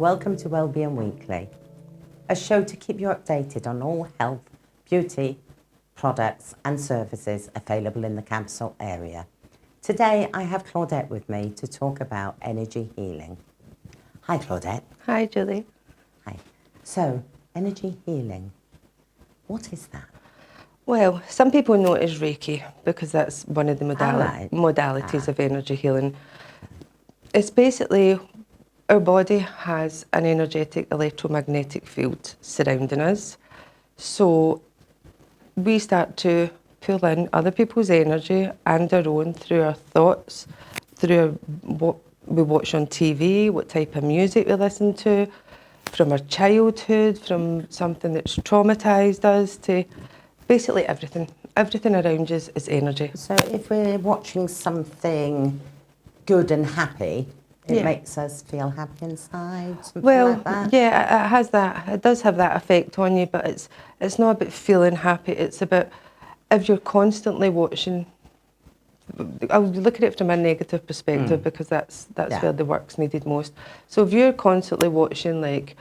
Welcome to Wellbeing Weekly, a show to keep you updated on all health, beauty, products and services available in the capital area. Today I have Claudette with me to talk about energy healing. Hi Claudette. Hi Julie. Hi. So, energy healing, what is that? Well, some people know it as Reiki because that's one of the modalities Ah. of energy healing. It's basically our body has an energetic electromagnetic field surrounding us. So we start to pull in other people's energy and our own through our thoughts, through what we watch on TV, what type of music we listen to, from our childhood, from something that's traumatised us, to basically everything. Everything around us is energy. So if we're watching something good and happy, it makes us feel happy inside, something like that? Yeah, it has that. It does have that effect on you, but it's not about feeling happy. It's about if you're constantly watching. I'll look at it from a negative perspective because that's where the work's needed most. So if you're constantly watching like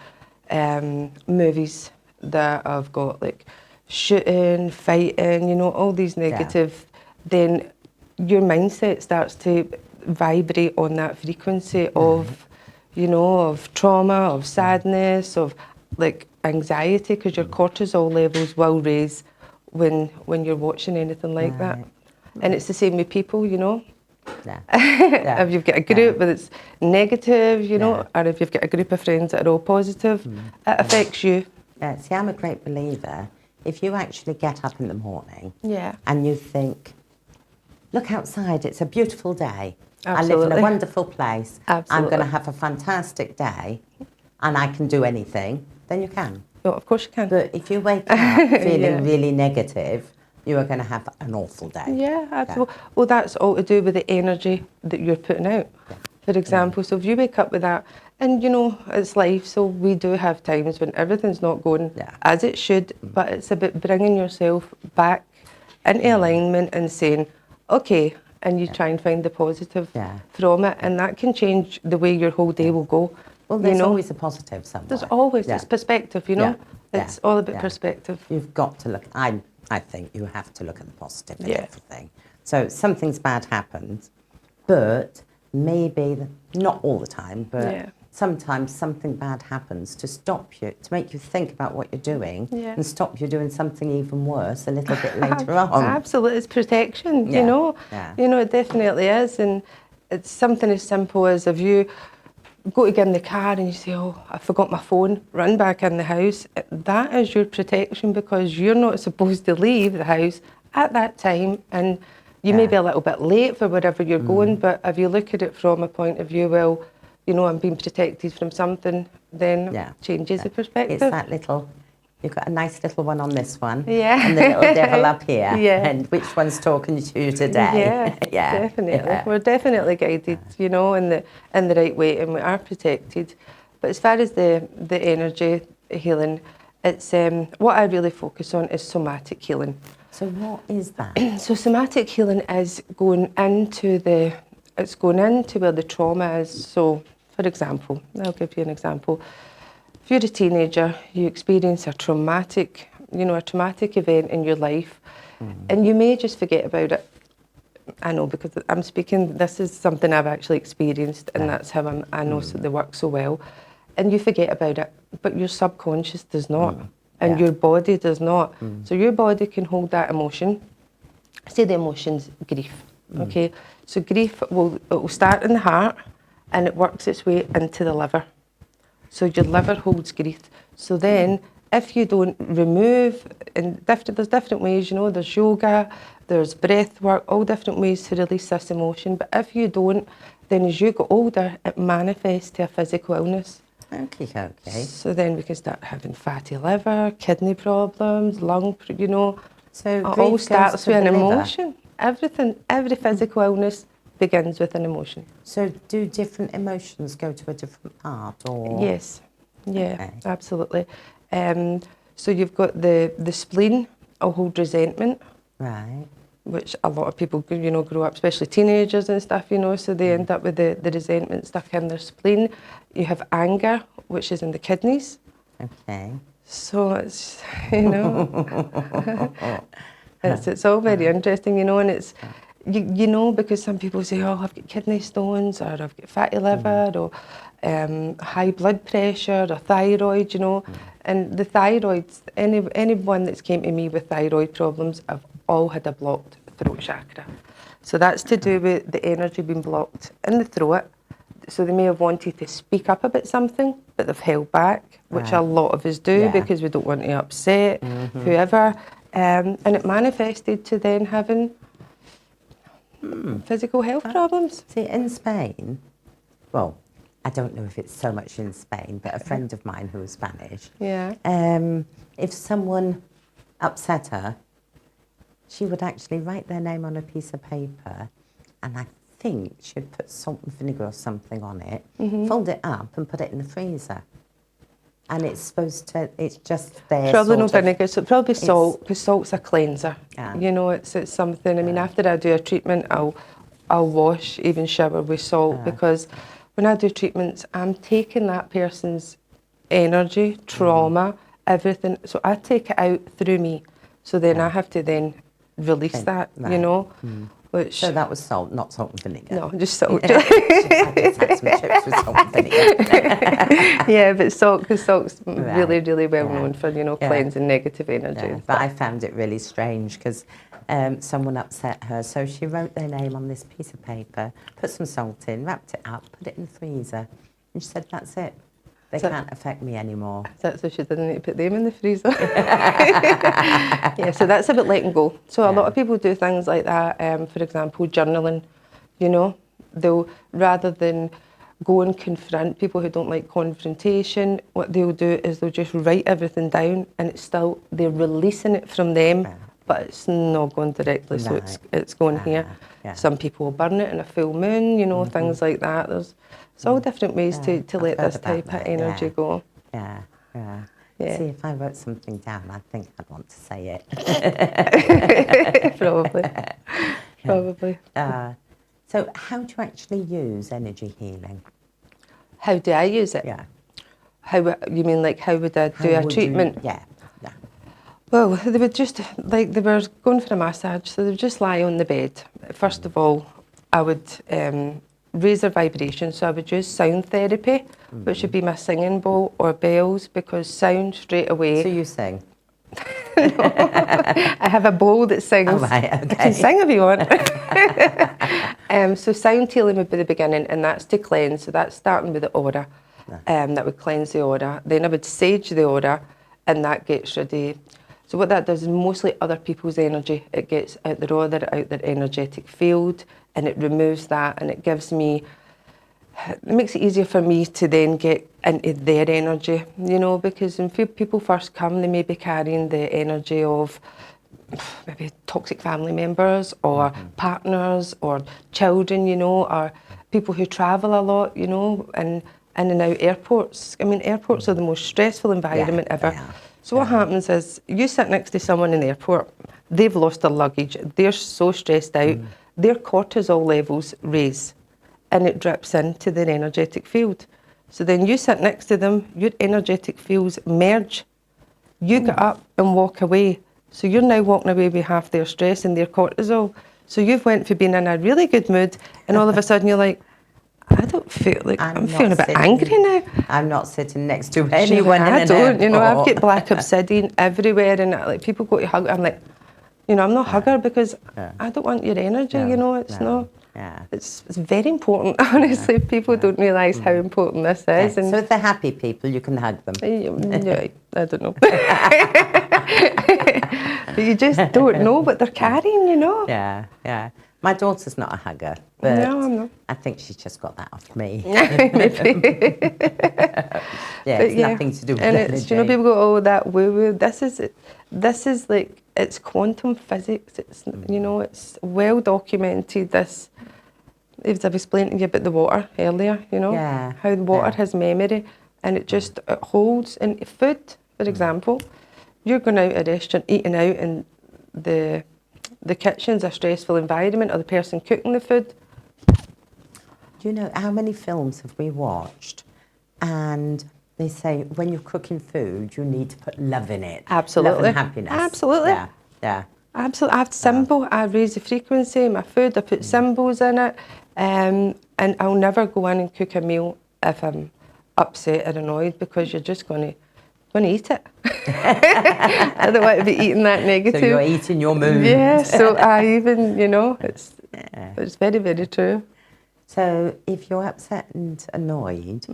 movies that have got like shooting, fighting, you know, all these negative, then your mindset starts to vibrate on that frequency of, you know, of trauma, of sadness, of like anxiety, because your cortisol levels will raise when you're watching anything like that. And it's the same with people, you know. If you've got a group that's negative, you know, or if you've got a group of friends that are all positive, it affects you. Yeah, see, I'm a great believer. If you actually get up in the morning and you think, look outside, it's a beautiful day. Absolutely. I live in a wonderful place. Absolutely. I'm going to have a fantastic day and I can do anything, then you can. Well, of course you can. But if you wake up feeling really negative, you are going to have an awful day. Yeah, absolutely. Yeah. Well, that's all to do with the energy that you're putting out. For example, so if you wake up with that, and you know, it's life, so we do have times when everything's not going as it should, but it's about bringing yourself back into alignment and saying, okay, and you try and find the positive from it, and that can change the way your whole day will go. Well, there's always a positive somewhere. There's always, it's perspective, you know? It's all about perspective. You've got to look, I think you have to look at the positive in everything. So something's bad happened, but maybe, not all the time, but sometimes something bad happens to stop you, to make you think about what you're doing and stop you doing something even worse a little bit later on. Absolutely, it's protection, you know. You know, it definitely is, and it's something as simple as if you go to get in the car and you say, oh, I forgot my phone, run back in the house. That is your protection because you're not supposed to leave the house at that time, and you may be a little bit late for wherever you're going, but if you look at it from a point of view, well, you know, I'm being protected from something, then changes the perspective. It's that little, you've got a nice little one on this one, and the little devil up here, and which one's talking to you today? Definitely. We're definitely guided, you know, in the right way, and we are protected. But as far as the energy healing, it's what I really focus on is somatic healing. So what is that? So somatic healing is going into where the trauma is. So, for example, I'll give you an example. If you're a teenager, you experience a traumatic event in your life, and you may just forget about it. I know, because I'm speaking, this is something I've actually experienced, and that's how I know they work so well. And you forget about it, but your subconscious does not, and your body does not. So your body can hold that emotion. Say the emotion's grief, okay? So grief will start in the heart, and it works its way into the liver. So your liver holds grief. So then, if you don't remove, and there's different ways, you know, there's yoga, there's breath work, all different ways to release this emotion. But if you don't, then as you get older, it manifests to a physical illness. Okay. So then we can start having fatty liver, kidney problems, lung, you know. So it all starts with an emotion. Every physical illness begins with an emotion. So do different emotions go to a different part, or? Yes, absolutely. So you've got the spleen will hold resentment. Right. Which a lot of people, you know, grow up, especially teenagers and stuff, you know, so they end up with the resentment stuck in their spleen. You have anger, which is in the kidneys. Okay. So it's, you know, it's all very interesting, you know, and it's, you know, because some people say, oh, I've got kidney stones, or I've got fatty liver, or high blood pressure, or thyroid, you know. And the thyroids, anyone that's came to me with thyroid problems, have all had a blocked throat chakra. So that's to do with the energy being blocked in the throat. So they may have wanted to speak up about something, but they've held back, which a lot of us do because we don't want to upset whoever. And it manifested to then having physical health problems. See, in Spain, well, I don't know if it's so much in Spain, but a friend of mine who was Spanish, if someone upset her, she would actually write their name on a piece of paper, and I think she'd put salt and vinegar or something on it, fold it up and put it in the freezer. And it's supposed to, it's just there. Probably no vinegar, so probably salt, because salt's a cleanser. Yeah. You know, it's something, I mean, after I do a treatment, I'll wash, even shower with salt, because when I do treatments, I'm taking that person's energy, trauma, everything, so I take it out through me. So then I have to then release that, you know. Which, so that was salt, not salt and vinegar. No, just salt. I just had some chips with salt and vinegar. Yeah, but salt, because salt's really, really well known for, you know, cleansing negative energy. Yeah, but I found it really strange because someone upset her, so she wrote their name on this piece of paper, put some salt in, wrapped it up, put it in the freezer, and she said, that's it. They can't affect me anymore. So she didn't need to put them in the freezer. Yeah, so that's about letting go. So a lot of people do things like that. For example, journaling. You know, they'll, rather than go and confront people who don't like confrontation, what they'll do is they'll just write everything down, and it's still, they're releasing it from them, but it's not going directly, so it's going here. Some people will burn it in a full moon, you know, things like that. There's all different ways to let this type of energy go. Yeah. See, if I wrote something down, I think I'd want to say it. Probably. So how do you actually use energy healing? How do I use it? Yeah. How, you mean like how would I do a treatment? Yeah. Well, they would just, like they were going for a massage, so they would just lie on the bed. First of all, I would raise their vibration, so I would use sound therapy, which would be my singing bowl or bells, because sound straight away. So you sing? I have a bowl that sings. Oh, right, okay. I can sing if you want. So sound healing would be the beginning, and that's to cleanse. So that's starting with the aura. That would cleanse the aura. Then I would sage the aura, and that gets rid of. So what that does is mostly other people's energy. It gets out their aura, out their energetic field, and it removes that, and it gives me, it makes it easier for me to then get into their energy, you know, because when people first come, they may be carrying the energy of maybe toxic family members or partners or children, you know, or people who travel a lot, you know, and in and out airports. I mean, airports are the most stressful environment ever. So what happens is, you sit next to someone in the airport, they've lost their luggage, they're so stressed out, their cortisol levels raise, and it drips into their energetic field. So then you sit next to them, your energetic fields merge, you get up and walk away. So you're now walking away with half their stress and their cortisol. So you've went from being in a really good mood, and all of a sudden you're like, I don't feel like, I'm feeling a bit angry now. I'm not sitting next to anyone in an airport. You know, I've got black airport. obsidian everywhere, and like people go to hug, I'm like, you know, I'm not a hugger because I don't want your energy, you know, it's not, it's very important, honestly. People don't realise how important this is. And so if they're happy people, you can hug them. Yeah, I don't know. But you just don't know what they're carrying, you know. Yeah. My daughter's not a hugger, but no, I'm not. I think she's just got that off me. Maybe. It's nothing to do with and energy. it's, you know, people go, oh, that woo-woo. This is like, it's quantum physics. It's, you know, it's well documented. This, as I've explained to you about the water earlier, you know, how the water has memory, and it just it holds. And food, for example, you're going out at a restaurant, eating out, and the kitchen's a stressful environment, or the person cooking the food. Do you know how many films have we watched, and they say when you're cooking food, you need to put love in it. Absolutely. Love and happiness. Absolutely. Yeah, yeah. Absolutely. I have symbol. I raise the frequency in my food. I put symbols in it. And I'll never go in and cook a meal if I'm upset or annoyed, because you're just going to eat it. I don't want to be eating that negative. So you're eating your mood. Yeah, so I even, it's very, very true. So if you're upset and annoyed,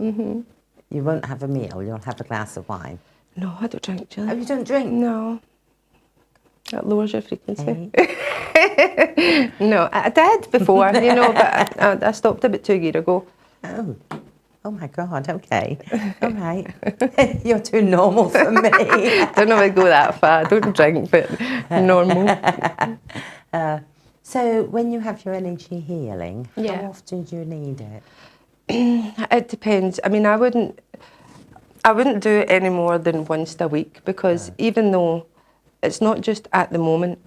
you won't have a meal, you'll have a glass of wine. No, I don't drink, Julie. Oh, you don't drink? No. That lowers your frequency. No, I did before, but I stopped about 2 years ago. Oh my God, okay. All right. You're too normal for me. Don't know if I go that far. I don't drink, but normal. So when you have your energy healing, Yeah. how often do you need it? It depends. I mean, I wouldn't do it any more than once a week, because even though it's not just at the moment,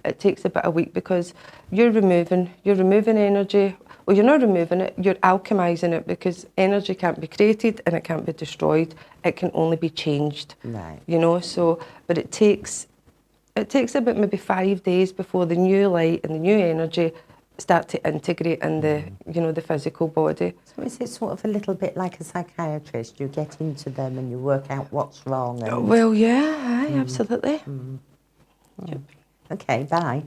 it takes about a week, because you're removing energy. Well, you're not removing it, you're alchemizing it, because energy can't be created and it can't be destroyed. It can only be changed. Right. But it takes about maybe 5 days before the new light and the new energy start to integrate in the physical body. So is it sort of a little bit like a psychiatrist? You get into them and you work out what's wrong? And... Well, yeah, absolutely. Yep. Okay, bye.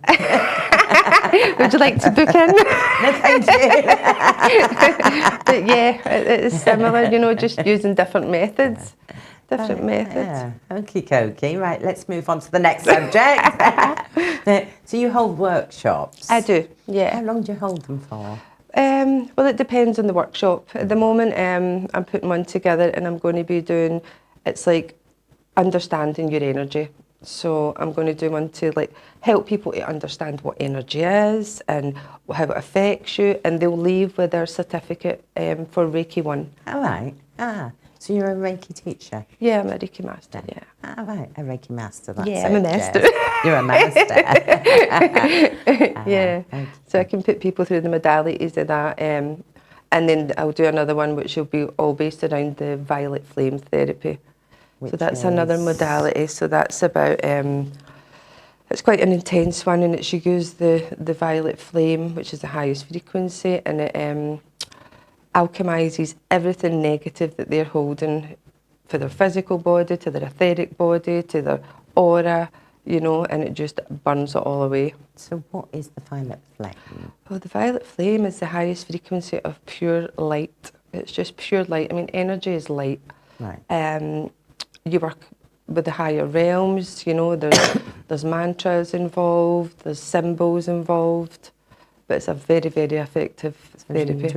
Would you like to book in? No, thank you. But yeah, it's similar, just using different methods. Yeah, okie dokie. Right, let's move on to the next subject. So you hold workshops? I do, yeah. How long do you hold them for? Well, it depends on the workshop. At the moment, I'm putting one together, and I'm going to be doing, it's like understanding your energy. So I'm going to do one to help people to understand what energy is and how it affects you, and they'll leave with their certificate for Reiki 1. All right. So you're a Reiki teacher? Yeah, I'm a Reiki master, yeah. Ah, right, a Reiki master. That's I'm a master. You're a master. Yeah. Okay. So I can put people through the modalities of that, and then I'll do another one which will be all based around the violet flame therapy. So that's another modality. So that's about, it's quite an intense one, and it's you use the violet flame, which is the highest frequency, and it alchemizes everything negative that they're holding for their physical body, to their etheric body, to their aura, and it just burns it all away. So what is the violet flame? Well, the violet flame is the highest frequency of pure light. It's just pure light. I mean, energy is light. Right. You work with the higher realms, there's mantras involved, there's symbols involved, but it's a very, very effective therapy.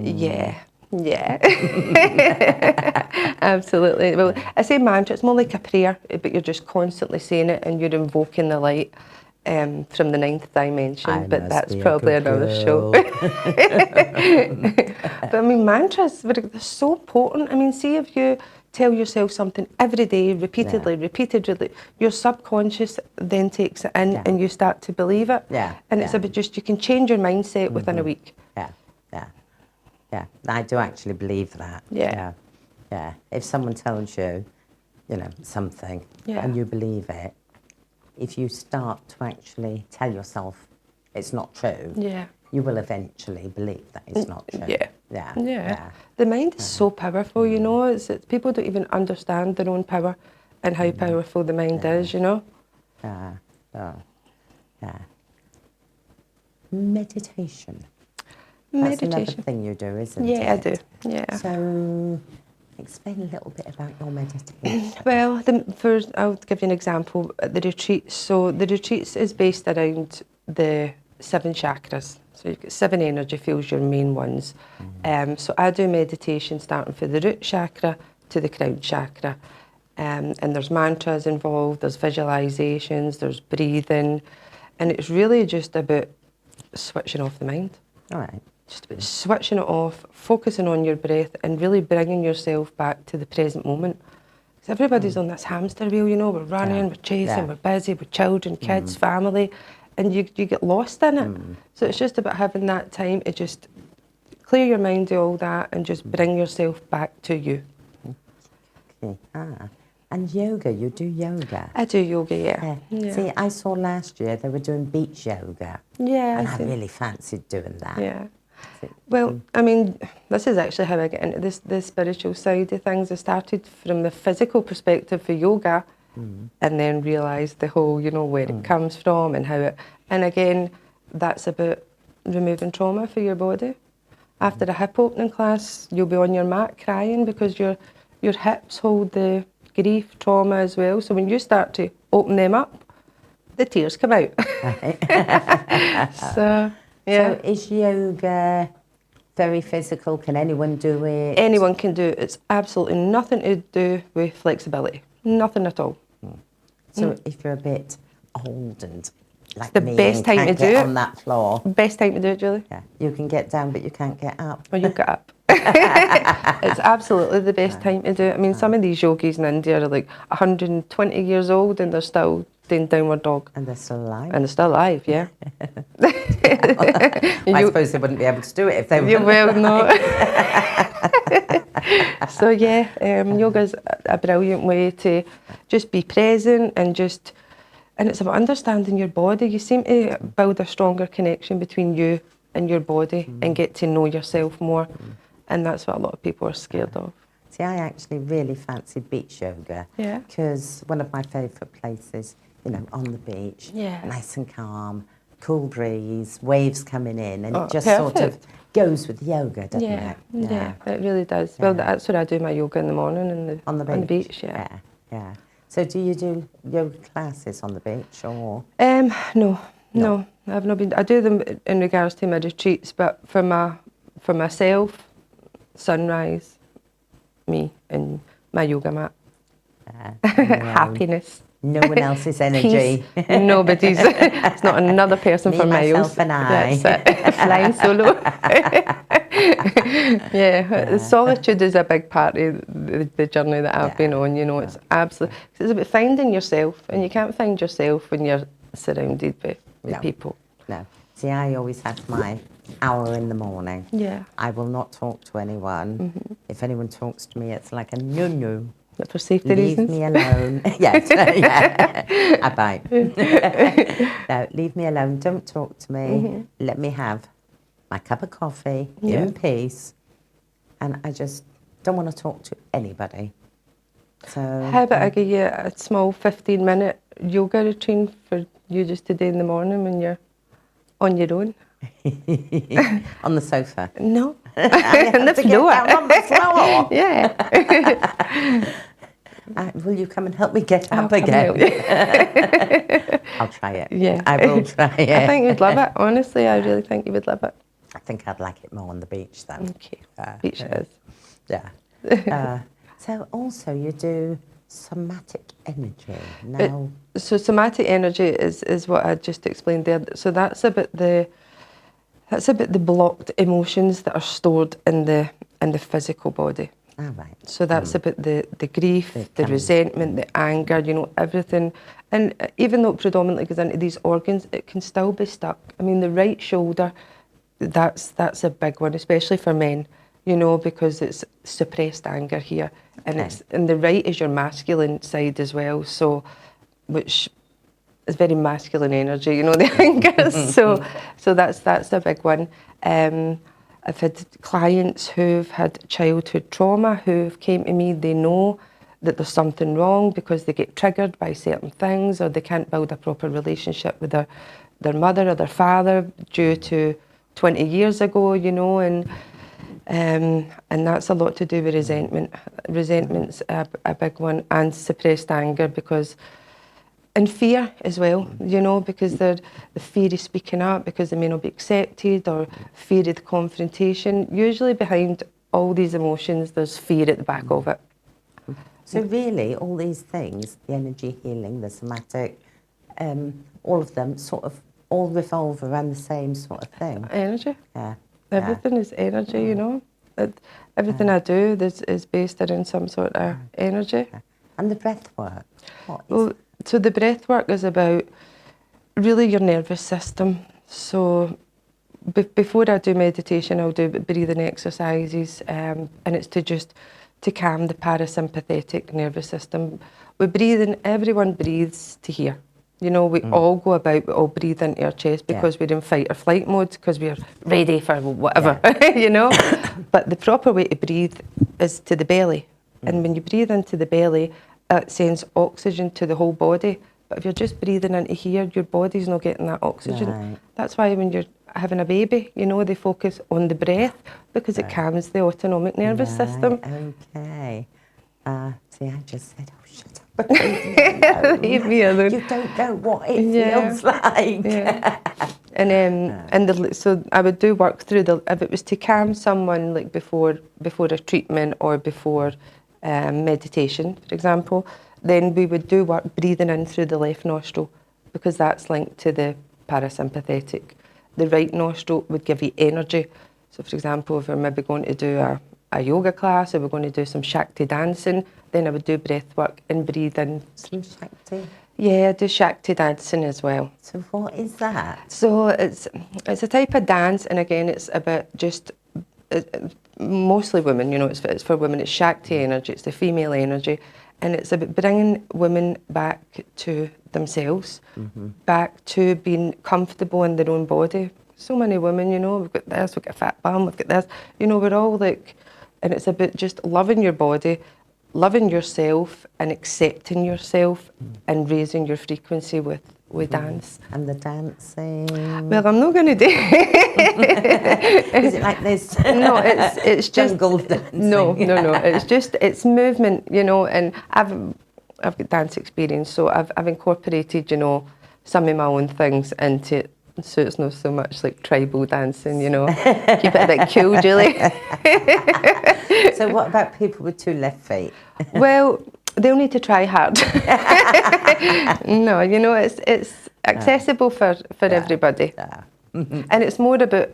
Yeah. Absolutely. Well, I say mantra, it's more like a prayer, but you're just constantly saying it and you're invoking the light from the 9th dimension, but that's probably another show. But I mean, mantras, they're so potent. I mean, see if you tell yourself something every day, repeatedly, your subconscious then takes it in and you start to believe it. And it's about just, you can change your mindset within a week. Yeah, I do actually believe that. Yeah. If someone tells you, something, and you believe it, if you start to actually tell yourself it's not true, you will eventually believe that it's not true. Yeah. The mind is so powerful, it's people don't even understand their own power and how powerful the mind is, Meditation. That's another thing you do, isn't it? Yeah, I do. Yeah. So, explain a little bit about your meditation. Well, I'll give you an example. At the retreats, so the retreats is based around the 7 chakras. So you've got 7 energy fields, your main ones. So I do meditation starting from the root chakra to the crown chakra. And there's mantras involved, there's visualizations, there's breathing. And it's really just about switching off the mind. All right. Just about switching it off, focusing on your breath and really bringing yourself back to the present moment. Because everybody's on this hamster wheel, we're running, we're chasing, we're busy, with children, kids, family, and you get lost in it. So it's just about having that time to just clear your mind of all that and just bring yourself back to you. And yoga, you do yoga? I do yoga, yeah. See, I saw last year they were doing beach yoga. Yeah. And I really fancied doing that. Yeah. Well, I mean, this is actually how I get into the spiritual side of things. I started from the physical perspective for yoga and then realised the whole, where it comes from and how it... And again, that's about removing trauma for your body. After a hip opening class, you'll be on your mat crying because your hips hold the grief, trauma as well. So when you start to open them up, the tears come out. So, yeah. So is yoga very physical? Can anyone do it? Anyone can do it. It's absolutely nothing to do with flexibility. Nothing at all. So if you're a bit old and like the me best and time can't to get do it. on that floor. Best time to do it, Julie. Yeah, you can get down, but you can't get up. Well, you get up. It's absolutely the best time to do it. I mean, some of these yogis in India are like 120 years old and they're still doing downward dog. And they're still alive. And they're still alive, yeah. I suppose they wouldn't be able to do it if they were. Yeah, well, no. So yeah, yoga's a brilliant way to just be present and it's about understanding your body. You seem to build a stronger connection between you and your body and get to know yourself more. And that's what a lot of people are scared of. See, I actually really fancy beach yoga. Yeah. Because one of my favourite places, on the beach, Yeah. nice and calm, cool breeze, waves coming in, and it just perfect. sort of goes with yoga, doesn't it? Yeah, it really does. Well, that's what I do my yoga in the morning on the beach. Yeah. Yeah. So do you do yoga classes on the beach or? No, I've not been. I do them in regards to my retreats, but for myself, sunrise, me and my yoga mat. Happiness. No one else's energy. Peace. Nobody's. It's not another person Me, for myself, miles. and I. That's it. Flying solo. Yeah, solitude is a big part of the journey that I've been on. It's absolutely. It's about finding yourself, and you can't find yourself when you're surrounded with people. No. See, I always have my hour in the morning. Yeah. I will not talk to anyone. If anyone talks to me, it's like a no. For safety reasons? Leave me alone. Yes, yeah. I bite. No, leave me alone. Don't talk to me. Let me have my cup of coffee in peace. And I just don't want to talk to anybody. So how about I give you a small 15-minute yoga routine for you just to do in the morning when you're on your own? On the sofa? No. On the floor. On the floor? Yeah. Will you come and help me get up again? I'll try it. Yeah. I will try it. I think you'd love it. Honestly, I really think you would love it. I think I'd like it more on the beach then. Okay. Beach it is. Yeah. So also you do somatic energy now. So somatic energy is what I just explained there. So that's about the blocked emotions that are stored in the physical body. Ah, right. So that's about the grief, the resentment, the anger, everything. And even though it predominantly goes into these organs, it can still be stuck. I mean, the right shoulder, that's a big one, especially for men, because it's suppressed anger here. And the right is your masculine side as well, so which is very masculine energy, the anger. So that's a big one. I've had clients who've had childhood trauma who've came to me. They know that there's something wrong because they get triggered by certain things, or they can't build a proper relationship with their mother or their father due to 20 years ago, and that's a lot to do with resentment. Resentment's a big one, and suppressed anger and fear as well, because the fear of speaking up because they may not be accepted, or fear of the confrontation. Usually behind all these emotions, there's fear at the back of it. So really, all these things, the energy healing, the somatic, all of them sort of all revolve around the same sort of thing. Energy. Yeah. Everything is energy, Everything I do is based around some sort of energy. And the breath work. What is So the breath work is about really your nervous system. So before I do meditation, I'll do breathing exercises, and it's to just to calm the parasympathetic nervous system. We breathe in, everyone breathes to here. You know, we all go about, we all breathe into our chest because we're in fight or flight mode, because we're ready for whatever, you know. But the proper way to breathe is to the belly. And when you breathe into the belly, it sends oxygen to the whole body. But if you're just breathing into here, your body's not getting that oxygen. Right. That's why when you're having a baby, you know, they focus on the breath because it calms the autonomic nervous system. Okay. See, I just said, oh, shut up. Leave me alone. You don't know what it feels like. Yeah. And so I would do work through if it was to calm someone, like before a treatment or before meditation, for example, then we would do work breathing in through the left nostril, because that's linked to the parasympathetic. The right nostril would give you energy. So, for example, if we're maybe going to do a yoga class, or we're going to do some Shakti dancing, then I would do breath work and breathe in. Some Shakti? Yeah, I do Shakti dancing as well. So what is that? So it's a type of dance, and again, it's about just mostly women. You know, it's for women. It's Shakti energy. It's the female energy, and it's about bringing women back to themselves, back to being comfortable in their own body. So many women, you know, we've got this, we've got a fat bum, we've got this. You know, we're all like, and it's about just loving your body, loving yourself, and accepting yourself, and raising your frequency with dance. And the dancing? Well, I'm not going to do Is it like this? No, it's just jungle dancing. No. It's movement, you know. And I've got dance experience, so I've incorporated, you know, some of my own things into it. So it's not so much like tribal dancing, you know. Keep it a bit cool, Julie. So what about people with 2 left feet? Well, they'll need to try hard. No, you know, it's accessible for everybody. And it's more about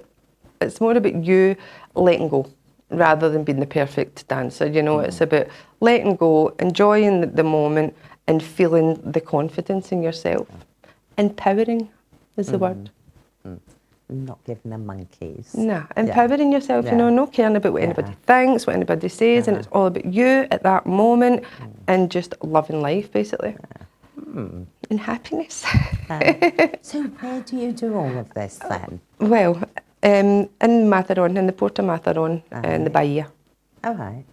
you letting go rather than being the perfect dancer. You know, it's about letting go, enjoying the moment, and feeling the confidence in yourself. Empowering is the word. Not giving them monkeys. No, empowering yourself, you know, not caring about what anybody thinks, what anybody says, and it's all about you at that moment, and just loving life, basically. And happiness. So where do you do all of this then? Well, in Matharon, in the Porta Matharon, in the Bahia. All right.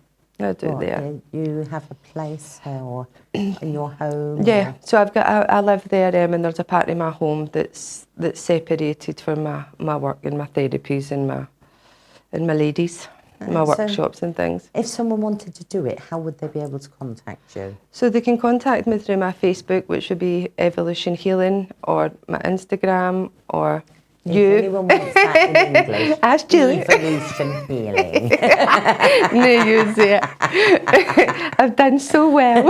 I do it there. You have a place or in your home? Yeah, so I live there, and there's a part of my home that's separated for my work and my therapies and my ladies, my workshops and things. If someone wanted to do it, how would they be able to contact you? So they can contact me through my Facebook, which would be Evolution Healing, or my Instagram, or If anyone wants that in English, ask Julie. Evolution Healing. No, you say it. I've done so well.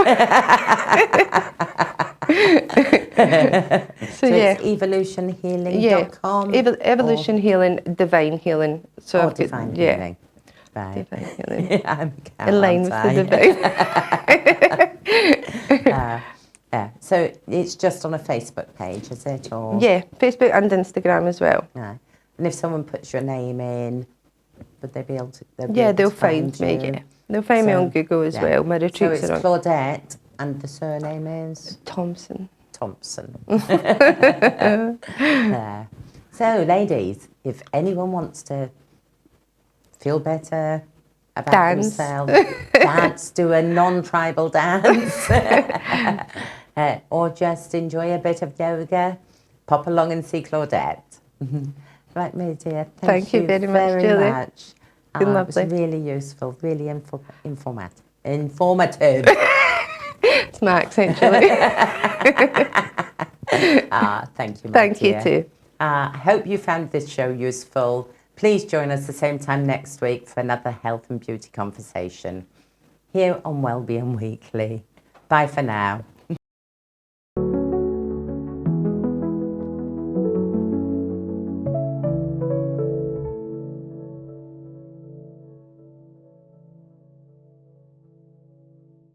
So it's evolutionhealing.com? Yeah, Evolution Healing, Divine Healing. So Divine Healing. Right. Divine Healing. I'm in line with the divine. So it's just on a Facebook page, is it? Or? Yeah, Facebook and Instagram as well. Yeah. And if someone puts your name in, would they be able to? They'll find me. Yeah, they'll find me on Google as well. My retreats are on. So it's Claudette, and the surname is Thompson. So, ladies, if anyone wants to feel better about themselves, dance, do a non-tribal dance, or just enjoy a bit of yoga, pop along and see Claudette. Right, my dear. Thank you very much, Julie. Much. Been It lovely. was really useful, really informative. It's my accent, Julie. Thank you, my Thank dear. you too. I hope you found this show useful. Please join us the same time next week for another health and beauty conversation here on Wellbeing Weekly. Bye for now.